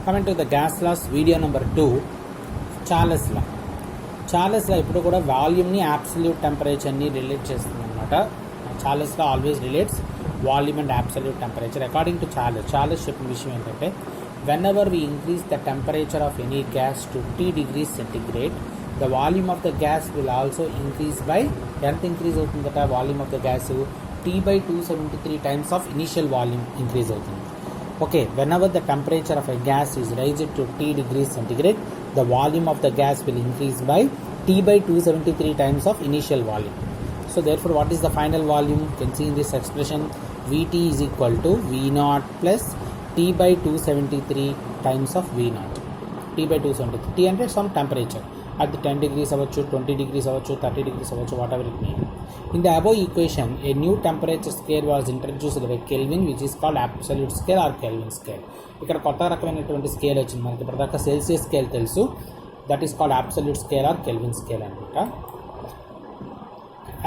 Coming to the gas laws, video number 2, Charles law. Charles law ఇప్పుడు కూడా వాల్యూమ్ని absolute టెంపరేచర్ని relate చేస్తుంది అనమాట. Charles law always relates volume and absolute temperature. According to Charles చెప్పిన విషయం ఏంటంటే whenever we increase the temperature of any gas to T degrees centigrade, the volume of the gas will also increase by ఎంత increase అవుతుందట volume of the gas T by 273 times of initial volume increase అవుతుంది. Okay, whenever the temperature of a gas is raised to T degrees centigrade, the volume of the gas will increase by T by 273 times of initial volume. So therefore, what is the final volume? You can see in this expression, Vt is equal to V0 plus T by 273 times of V0. T by 273. T అంటే some temperature. At the 10 degrees అవ్వచ్చు, 20 degrees అవ్వచ్చు, 30 degrees అవ్వచ్చు, whatever it may be. In the above equation, a new temperature scale was introduced by Kelvin, which is called absolute scale or Kelvin scale. ఇక్కడ కొత్త రకమైనటువంటి scale వచ్చింది మనకి. ఇప్పటిదాకా Celsius scale తెలుసు, that is called absolute scale or Kelvin scale అనమాట.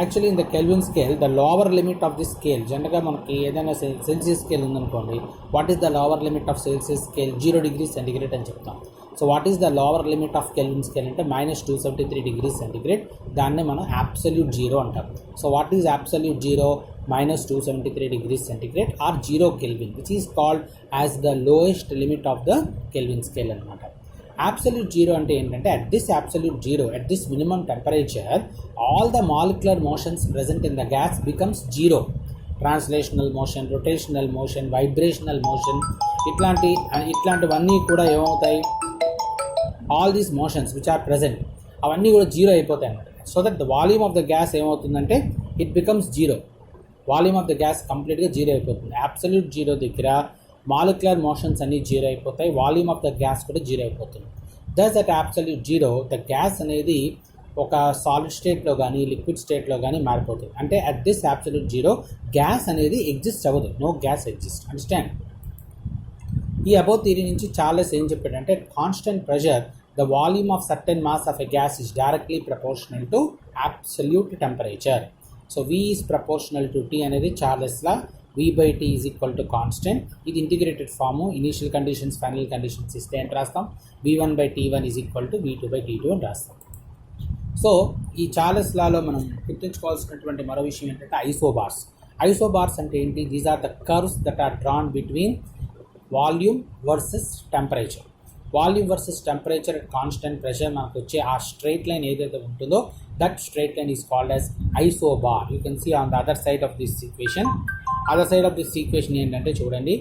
Actually in the Kelvin scale the lower limit of the scale, జనరల్గా మనకి ఏదైనా సెల్సియస్ స్కేల్ ఉందనుకోండి, what is the lower limit of Celsius scale? 0 degrees centigrade అని చెప్తాం. So what is the lower limit of Kelvin scale అంటే -273 degrees centigrade. దాన్నే మనం absolute zero అంటాం. So what is absolute zero? -273 degrees centigrade or 0 Kelvin, which is called as the lowest limit of the Kelvin scale అనమాట. absolute zero అంటే ఏంటంటే at this absolute zero, at this minimum temperature, all the molecular motions present in the gas becomes zero. Translational motion, rotational motion, vibrational motion, ఇట్లాంటివన్నీ కూడా ఏమవుతాయి? all these motions which are present అవన్నీ కూడా zero అయిపోతాయి అన్నమాట. So that the volume of the gas ఏమవుతుందంటే it becomes zero. Volume of the gas కంప్లీట్గా zero అయిపోతుంది. అబ్సల్యూట్ జీరో దగ్గర మాలిక్యులర్ మోషన్స్ అన్నీ జీరో అయిపోతాయి, వాల్యూమ్ ఆఫ్ ద గ్యాస్ కూడా జీరో అయిపోతుంది. Thus at absolute zero the gas అనేది ఒక సాలిడ్ స్టేట్లో కానీ లిక్విడ్ స్టేట్లో కానీ మారిపోతుంది. అంటే at this absolute zero gas అనేది ఎగ్జిస్ట్ అవ్వదు, నో గ్యాస్ ఎగ్జిస్ట్. అండర్స్టాండ్? ఈ అబౌవ్ థియరీ నుంచి చార్లెస్ ఏం చెప్పాడంటే constant pressure the volume of certain mass of a gas is directly proportional to absolute temperature. So V is proportional to T అనేది Charles law. V by T is equal to constant. ఇది integrated form. Initial conditions, final conditions ఇస్తే ఏంటి రాస్తాం? V1 by T1 is equal to V2 by T2 అని రాస్తాం. So ఈ Charles లాలో మనం గుర్తుంచుకోవాల్సినటువంటి మరో విషయం ఏంటంటే ఐసోబార్స్. ఐసోబార్స్ అంటే ఏంటి? These are the curves that are drawn between volume versus temperature. Volume versus temperature at constant pressure మనకు వచ్చే ఆ స్ట్రైట్ లైన్ ఏదైతే ఉంటుందో that straight line is called as isobar. You can see on the other side of this equation. Other side of this equation ఏంటంటే చూడండి,